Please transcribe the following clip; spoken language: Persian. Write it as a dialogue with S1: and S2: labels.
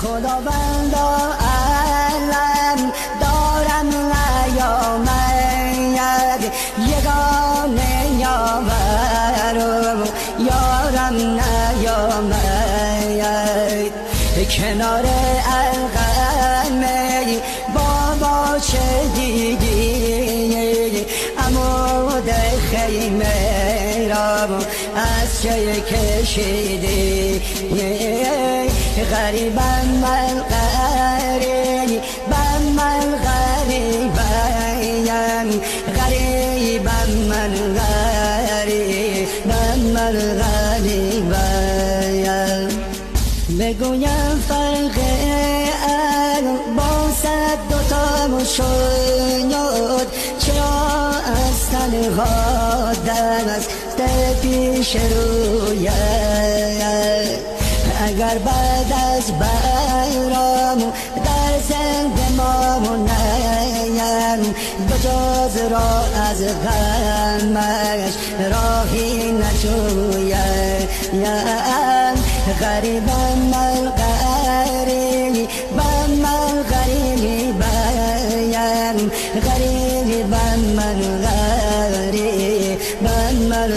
S1: خداوندا علم دارم نیامد یگانه یاورم یارم نیامد کنار القمه بابا چه دیدی عمود خیمه را از چه کشیدی غریبم من غریبم من غریبم غریبم من غریبم من غریبم بگویم فرق الباست دوتا شد چرا از تنها دست پیش روید اگر بعد از بیرام در زنده مامونم بجز را از غمش راهی نجویم غریبم من غریبم من غریبم غریبم من غریبم من